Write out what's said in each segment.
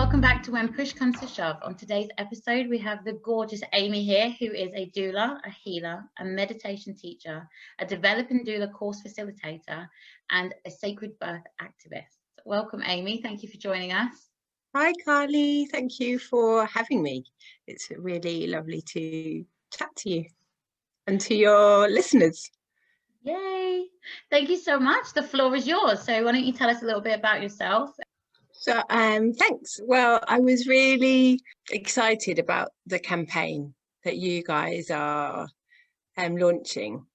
welcome back to When Push Comes to Shove. On today's episode, we have the gorgeous Aimee here, who is a doula, a healer, a meditation teacher, a developing doula course facilitator, and a sacred birth activist. Welcome, Aimee. Thank you for joining us. Hi, Carly. Thank you for having me. It's really lovely to chat to you and to your listeners. Yay. Thank you so much. The floor is yours. So why don't you tell us a little bit about yourself? So thanks. Well, I was really excited about the campaign that you guys are launching.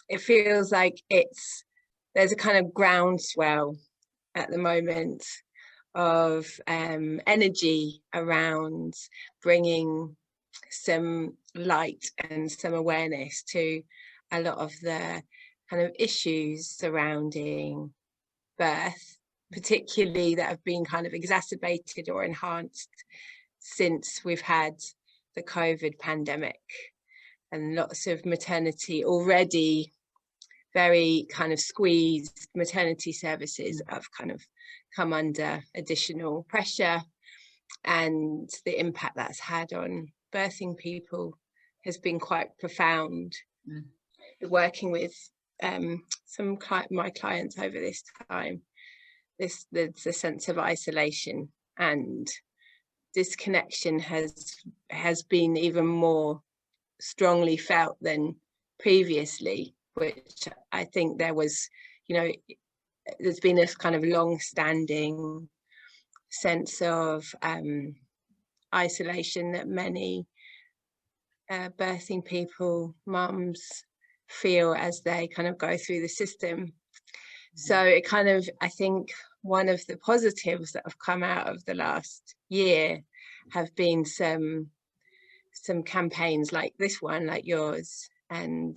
It feels like there's a kind of groundswell at the moment of energy around bringing some light and some awareness to a lot of the kind of issues surrounding birth, particularly that have been kind of exacerbated or enhanced since we've had the COVID pandemic, and lots of maternity already very kind of squeezed maternity services have kind of come under additional pressure, and the impact that's had on birthing people has been quite profound. Working with some my clients over this time, the sense of isolation and disconnection has been even more strongly felt than previously, which I think there's been this kind of long-standing sense of isolation that many birthing people, mums, feel as they kind of go through the system. So it kind of, I think one of the positives that have come out of the last year have been some campaigns like this one, like yours, and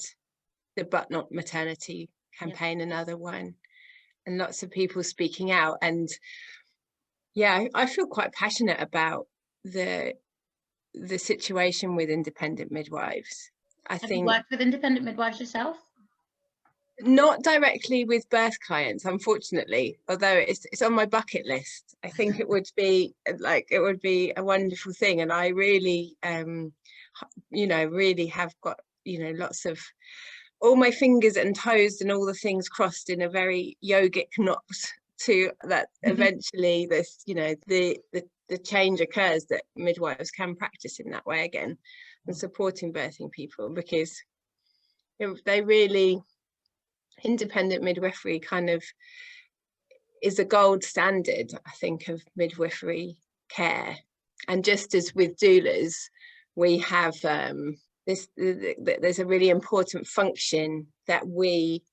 the But Not Maternity campaign, another one, and lots of people speaking out. And yeah, I feel quite passionate about the situation with independent midwives. Have you worked with independent midwives yourself? Not directly with birth clients, unfortunately, although it's on my bucket list. I think it would be a wonderful thing, and I really really have got lots of all my fingers and toes and all the things crossed in a very yogic knot to that eventually this the change occurs, that midwives can practice in that way again and supporting birthing people, because they really, independent midwifery kind of is a gold standard, I think, of midwifery care. And just as with doulas, we have there's a really important function that we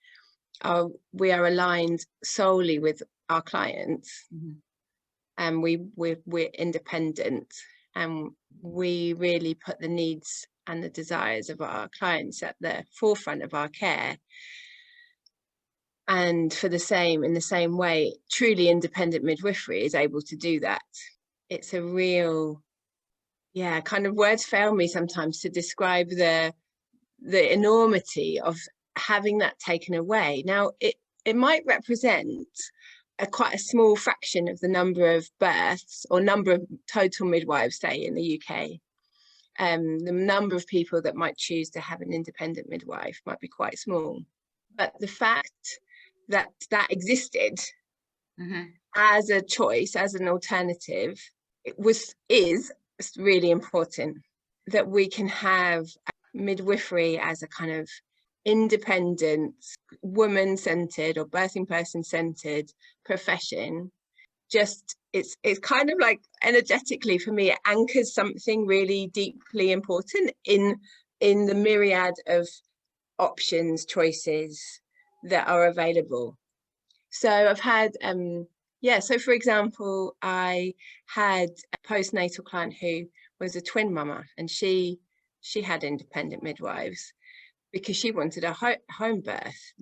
are aligned solely with our clients, and we're independent, and we really put the needs and the desires of our clients at the forefront of our care. And in the same way, truly independent midwifery is able to do that. It's a real, kind of, words fail me sometimes to describe the enormity of having that taken away. Now, it might represent quite a small fraction of the number of births or number of total midwives, say, in the UK. The number of people that might choose to have an independent midwife might be quite small. But the fact that existed as a choice, as an alternative, is really important. That we can have midwifery as a kind of independent, woman-centered or birthing person-centered profession. Just it's kind of like, energetically for me, it anchors something really deeply important in the myriad of options, choices that are available. So I've had so for example, I had a postnatal client who was a twin mama, and she had independent midwives because she wanted a home birth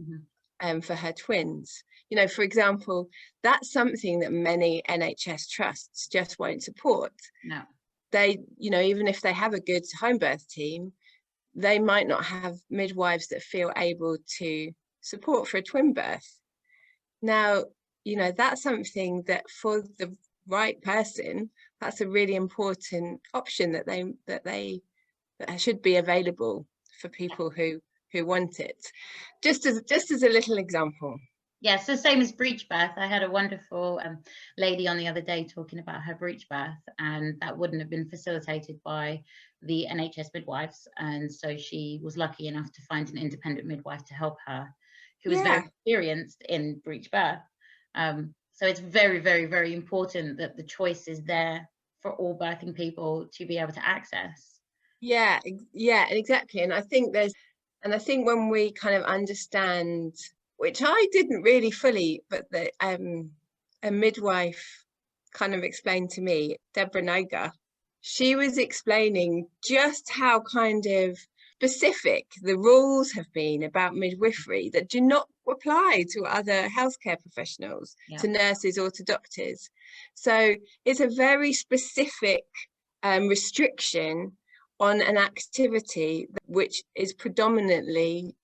for her twins. For example, that's something that many NHS trusts just won't support. No. They, even if they have a good home birth team, they might not have midwives that feel able to support for a twin birth. Now, that's something that for the right person that's a really important option that should be available for people who want it. Just as a little example. Yes, the same as breech birth. I had a wonderful lady on the other day talking about her breech birth, and that wouldn't have been facilitated by the NHS midwives. And so she was lucky enough to find an independent midwife to help her, who was very experienced in breech birth. So it's very, very, very important that the choice is there for all birthing people to be able to access. Yeah, exactly. And I think when we kind of understand, which I didn't really fully, but a midwife kind of explained to me, Deborah Nagar, she was explaining just how kind of specific the rules have been about midwifery that do not apply to other healthcare professionals, to nurses or to doctors. So it's a very specific restriction on an activity which is predominantly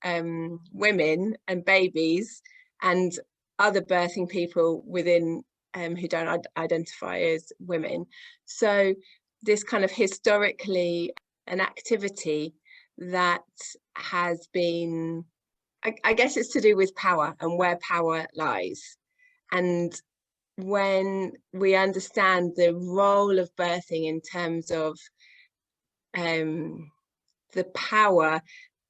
women and babies and other birthing people within who don't identify as women. So this kind of historically an activity that has been, I guess it's to do with power and where power lies. And when we understand the role of birthing in terms of the power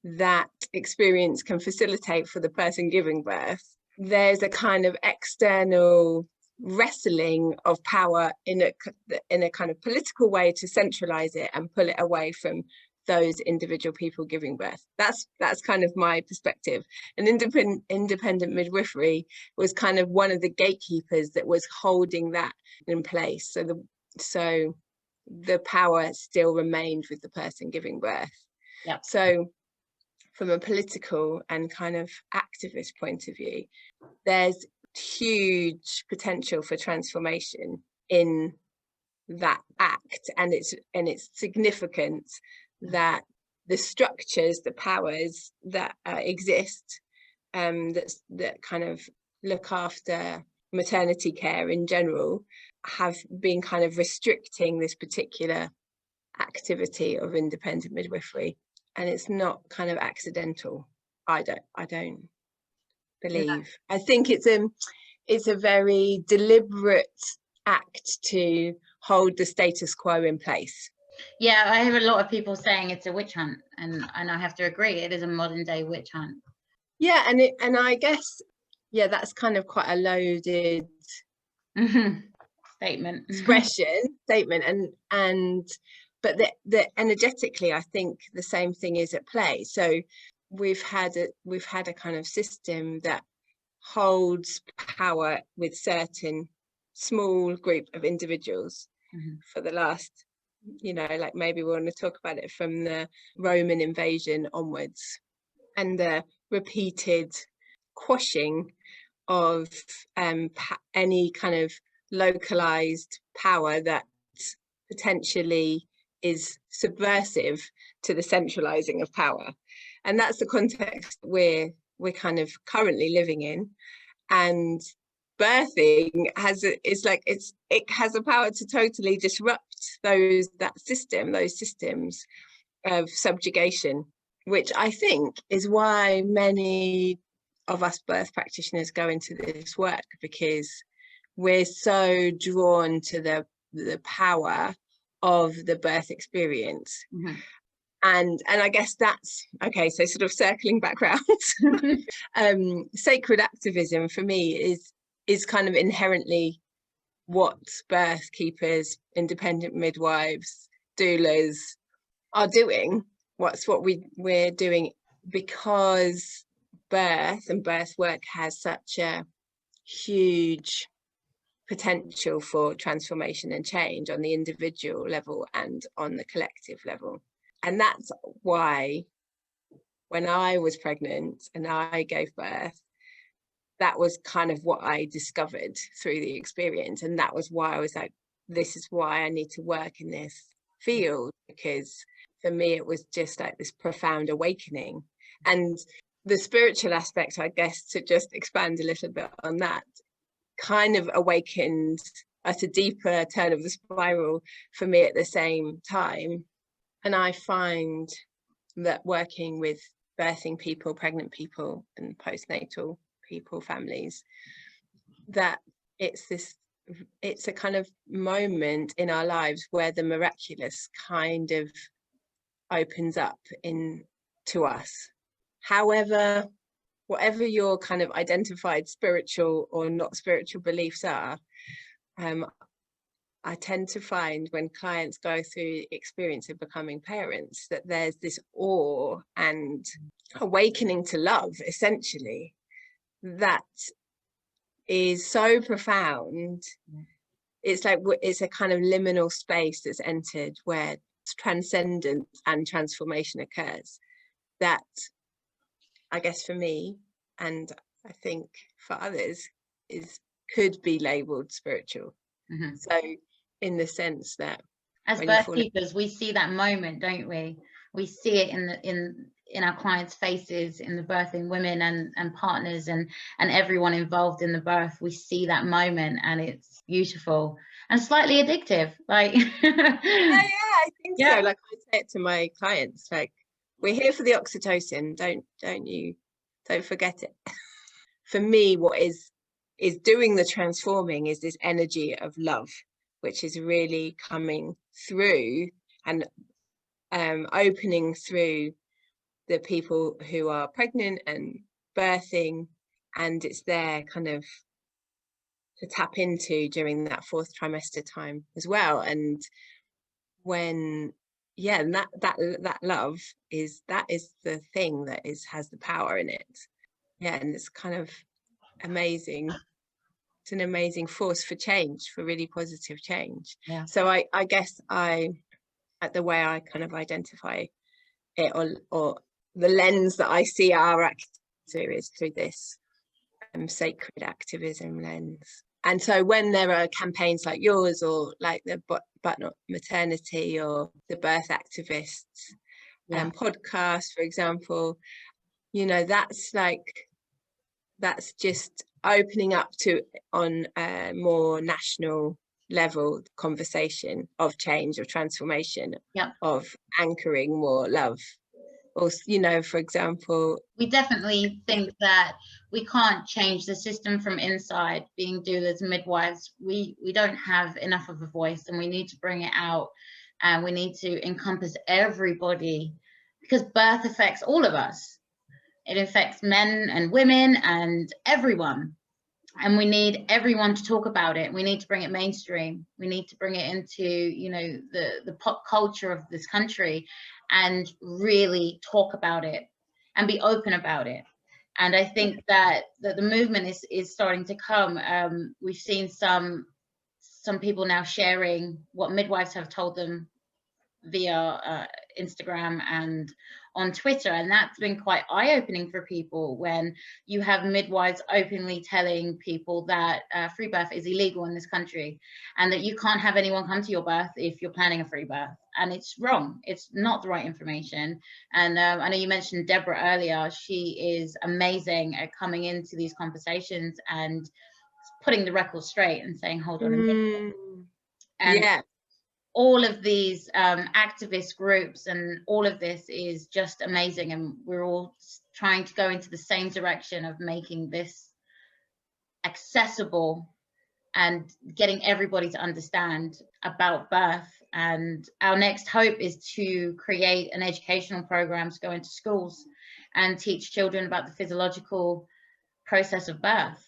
that experience can facilitate for the person giving birth, there's a kind of external wrestling of power in a kind of political way to centralize it and pull it away from those individual people giving birth. That's kind of my perspective. And independent midwifery was kind of one of the gatekeepers that was holding that in place. So the power still remained with the person giving birth. Yep. So from a political and kind of activist point of view, there's huge potential for transformation in that act, and it's significant that the structures, the powers that exist, that kind of look after maternity care in general, have been kind of restricting this particular activity of independent midwifery, and it's not kind of accidental. I don't believe. I think it's a very deliberate act to hold the status quo in place. Yeah, I hear a lot of people saying it's a witch hunt, and I have to agree, it is a modern day witch hunt. Yeah, and I guess, yeah, that's kind of quite a loaded statement. But the energetically, I think the same thing is at play. So we've had a kind of system that holds power with certain small group of individuals for the last, like maybe we want to talk about it from the Roman invasion onwards, and the repeated quashing of any kind of localized power that potentially is subversive to the centralizing of power. And that's the context we're kind of currently living in. And birthing has a power to totally disrupt those systems of subjugation, which I think is why many of us birth practitioners go into this work, because we're so drawn to the power of the birth experience. And I guess that's okay. So sort of circling back round, sacred activism for me is kind of inherently what birth keepers, independent midwives, doulas are doing. What we're doing, because birth and birth work has such a huge potential for transformation and change on the individual level and on the collective level. And that's why when I was pregnant and I gave birth, that was kind of what I discovered through the experience. And that was why I was like, this is why I need to work in this field, because for me, it was just like this profound awakening. And the spiritual aspect, I guess, to just expand a little bit on that, kind of awakened at a deeper turn of the spiral for me at the same time. And I find that working with birthing people, pregnant people and postnatal people, families, that it's a kind of moment in our lives where the miraculous kind of opens up to us. However, whatever your kind of identified spiritual or not spiritual beliefs are, I tend to find when clients go through the experience of becoming parents that there's this awe and awakening to love, essentially, that is so profound. It's like it's a kind of liminal space that's entered where transcendence and transformation occurs, that I guess for me, and I think for others, could be labeled spiritual. Mm-hmm. So in the sense that as birth keepers, we see that moment, don't we? We see it in our clients' faces, in the birthing women and partners and everyone involved in the birth. We see that moment, and it's beautiful and slightly addictive. Like yeah, I think so. Like I say it to my clients, like, we're here for the oxytocin. Don't forget it. For me, what is doing the transforming is this energy of love, which is really coming through and opening through the people who are pregnant and birthing, and it's there kind of to tap into during that 4th trimester time as well. And when and that love is the thing that has the power in it. And it's kind of amazing. It's an amazing force for change, for really positive change. So I guess the way I kind of identify it, or the lens that I see our act through, is through this sacred activism lens. And so when there are campaigns like yours, or like the But Not Maternity, or the Birth Activists podcast, for example, that's just opening up to, on a more national level, conversation of change, of transformation, of anchoring more love. Or, for example, we definitely think that we can't change the system from inside. Being doulas and midwives, we don't have enough of a voice, and we need to bring it out, and we need to encompass everybody, because birth affects all of us. It affects men and women and everyone, and we need everyone to talk about it. We need to bring it mainstream. We need to bring it into the pop culture of this country, and really talk about it and be open about it. And I think that the movement is starting to come. We've seen some people now sharing what midwives have told them via Instagram and on Twitter, and that's been quite eye-opening for people, when you have midwives openly telling people that free birth is illegal in this country, and that you can't have anyone come to your birth if you're planning a free birth, and it's wrong. It's not the right information. And I know you mentioned Deborah earlier. She is amazing at coming into these conversations and putting the record straight and saying, hold on a minute. And all of these activist groups and all of this is just amazing, and we're all trying to go into the same direction of making this accessible and getting everybody to understand about birth. And our next hope is to create an educational program to go into schools and teach children about the physiological process of birth.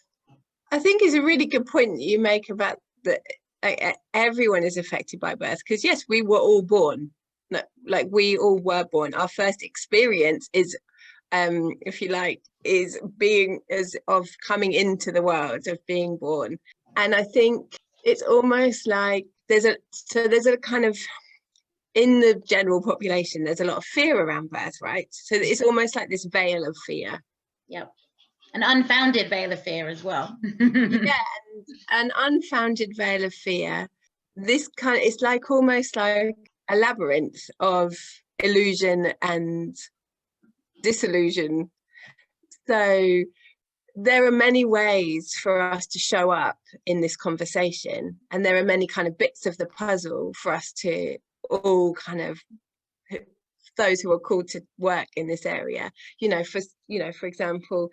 I think it's a really good point that you make about that. Everyone is affected by birth, because yes, we were all born, like we all were born. Our first experience is, if you like, is of coming into the world, of being born. And I think it's almost like there's a kind of, in the general population, there's a lot of fear around birth, right? So it's almost like this veil of fear. Yep. An unfounded veil of fear as well. An unfounded veil of fear. It's like almost like a labyrinth of illusion and disillusion. So there are many ways for us to show up in this conversation, and there are many kind of bits of the puzzle for us to all kind of, those who are called to work in this area, for example,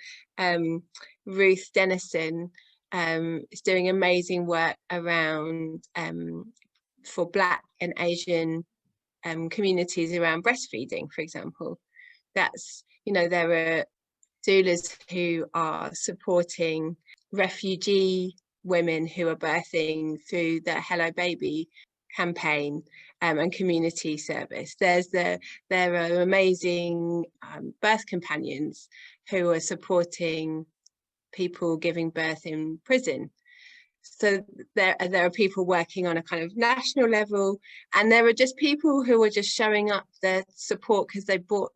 Ruth Dennison is doing amazing work around for Black and Asian communities around breastfeeding, for example. That's, there are doulas who are supporting refugee women who are birthing through the Hello Baby campaign and community service. There are amazing birth companions who are supporting people giving birth in prison. So there are people working on a kind of national level, and there are just people who are just showing up their support because they brought,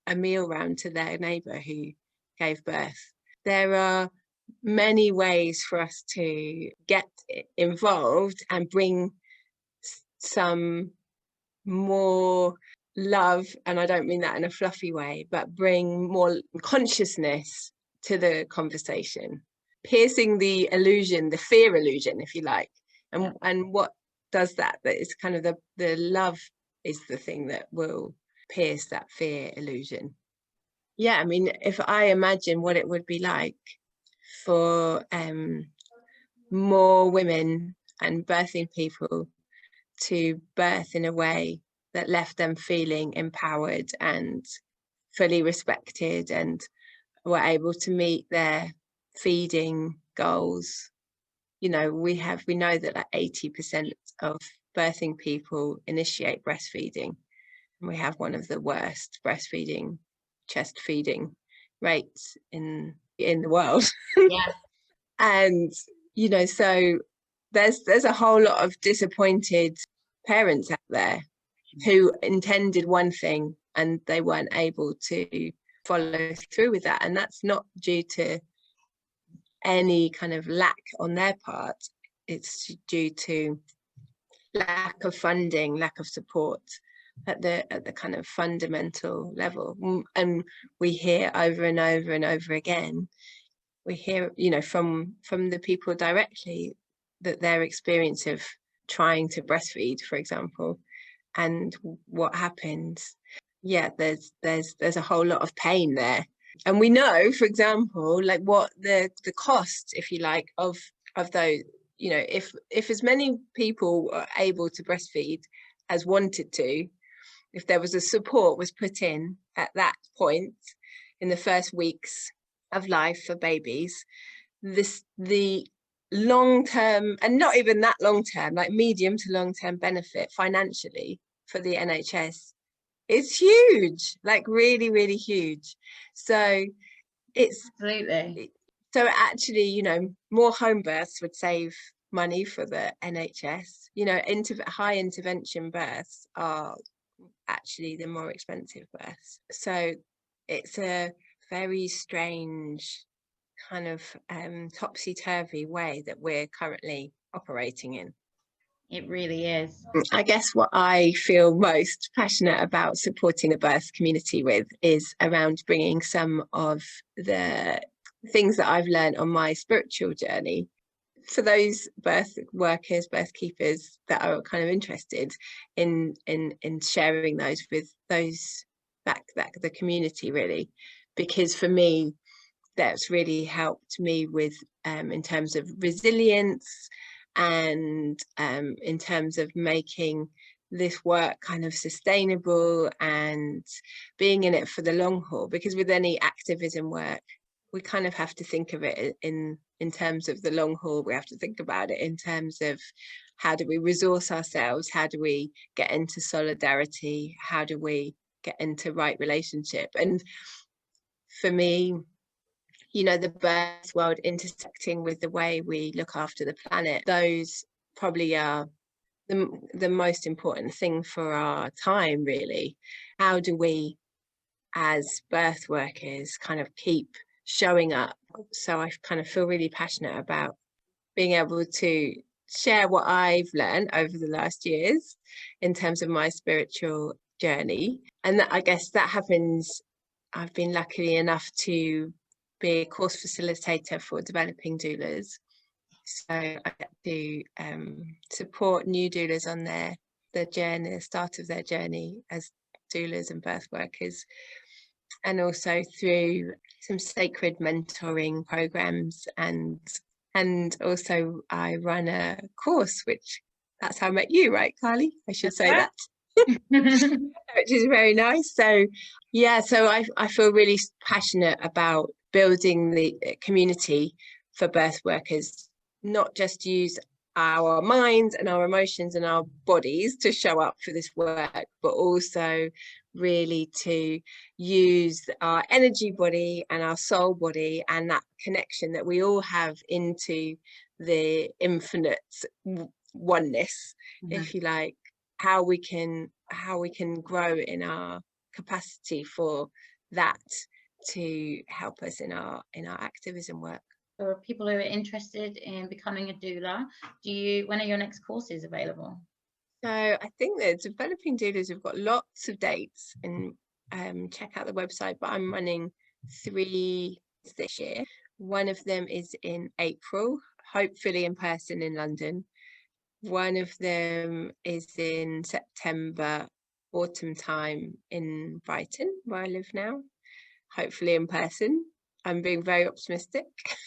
a meal round to their neighbour who gave birth. There are many ways for us to get involved and bring some more love, and I don't mean that in a fluffy way, but bring more consciousness to the conversation, piercing the illusion, the fear illusion, if you like. And what does that? That is kind of the love is the thing that will pierce that fear illusion. Yeah, I mean, if I imagine what it would be like for more women and birthing people to birth in a way that left them feeling empowered and fully respected, and were able to meet their feeding goals. We know that like 80% of birthing people initiate breastfeeding, and we have one of the worst breastfeeding, chest feeding rates in the world. Yeah. And so there's a whole lot of disappointed parents out there who intended one thing and they weren't able to follow through with that, and that's not due to any kind of lack on their part. It's due to lack of funding, lack of support at the kind of fundamental level. And we hear over and over and over again, we hear from the people directly that their experience of trying to breastfeed, for example, and what happens, there's a whole lot of pain there. And we know, for example, like what the cost, if you like, of those, if as many people are able to breastfeed as wanted to, if there was a support was put in at that point in the first weeks of life for babies, the long-term, and not even that long-term, like medium to long-term benefit financially for the NHS is huge, like really, really huge. So it's absolutely. So actually, more home births would save money for the NHS. High intervention births are actually the more expensive births. So it's a very strange kind of topsy-turvy way that we're currently operating in. It really is. I guess what I feel most passionate about supporting the birth community with is around bringing some of the things that I've learned on my spiritual journey for those birth workers, birth keepers that are kind of interested in sharing those with those back the community, really, because for me that's really helped me with in terms of resilience and in terms of making this work kind of sustainable and being in it for the long haul. Because with any activism work, we kind of have to think of it in terms of the long haul. We have to think about it in terms of how do we resource ourselves, how do we get into solidarity, how do we get into right relationship. And for me, the birth world intersecting with the way we look after the planet, those probably are the most important thing for our time, really. How do we as birth workers kind of keep showing up? So I kind of feel really passionate about being able to share what I've learned over the last years in terms of my spiritual journey. And that, I guess that happens, I've been lucky enough to be a course facilitator for developing doulas. So I get to support new doulas on their journey, the start of their journey as doulas and birth workers, and also through some sacred mentoring programs, and also I run a course, which that's how I met you, right, Carly? I should say that. Which is very nice. So yeah, so I feel really passionate about building the community for birth workers, not just use our minds and our emotions and our bodies to show up for this work, but also really to use our energy body and our soul body and that connection that we all have into the infinite oneness, if you like, how we can grow in our capacity for that to help us in our activism work. For people who are interested in becoming a doula, when are your next courses available? So I think that developing doulas have got lots of dates, and check out the website, but I'm running 3 this year. One of them is in April, hopefully in person in London. One of them is in September, autumn time in Brighton, where I live now, hopefully in person. I'm being very optimistic.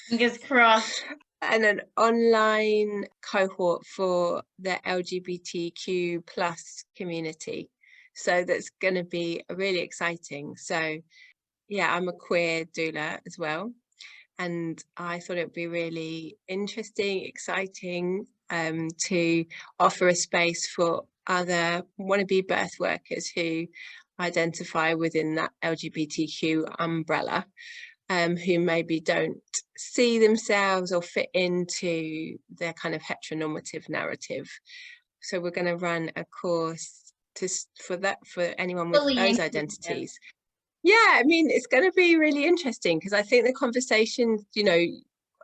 Fingers crossed. And an online cohort for the LGBTQ plus community. So that's going to be really exciting. So yeah, I'm a queer doula as well. And I thought it would be really interesting, exciting to offer a space for other wannabe birth workers who identify within that LGBTQ umbrella, who maybe don't see themselves or fit into their kind of heteronormative narrative. So we're going to run a course for anyone with those identities. Yeah, I mean, it's going to be really interesting because I think the conversations,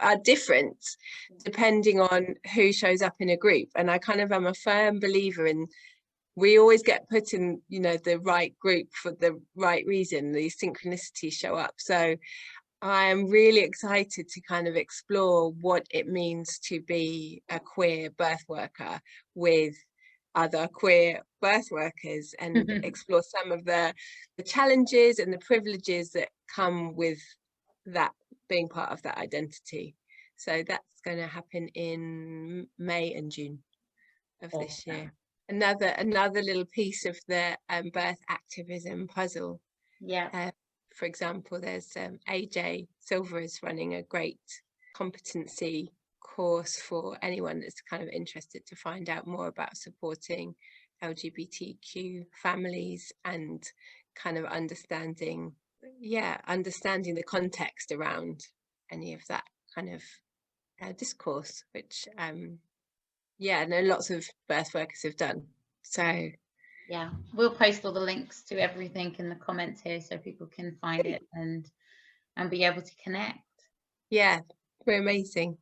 are different depending on who shows up in a group. And I kind of am a firm believer in we always get put in, the right group for the right reason. These synchronicities show up. So I am really excited to kind of explore what it means to be a queer birth worker with other queer birth workers, and explore some of the challenges and the privileges that come with that, being part of that identity. So that's going to happen in May and June of this year. Another little piece of the birth activism puzzle. Yeah. For example, there's AJ Silver is running a great competency course for anyone that's kind of interested to find out more about supporting LGBTQ families and kind of understanding the context around any of that kind of discourse, which I know lots of birth workers have done. So yeah, we'll post all the links to everything in the comments here so people can find it and be able to connect. Yeah, we're amazing.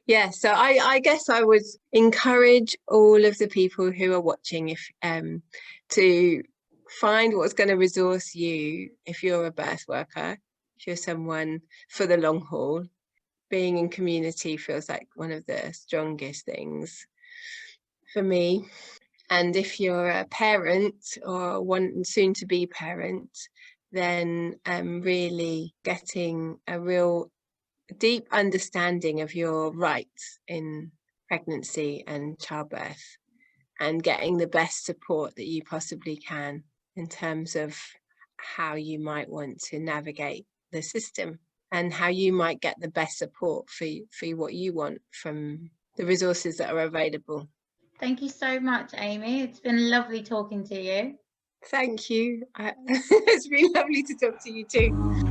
Yeah, so I guess I would encourage all of the people who are watching to find what's going to resource you if you're a birth worker, if you're someone for the long haul. Being in community feels like one of the strongest things for me. And if you're a parent or one soon to be parent, then really getting a real deep understanding of your rights in pregnancy and childbirth, and getting the best support that you possibly can in terms of how you might want to navigate the system and how you might get the best support for what you want from the resources that are available. Thank you so much, Aimee. It's been lovely talking to you. Thank you. It's been lovely to talk to you too.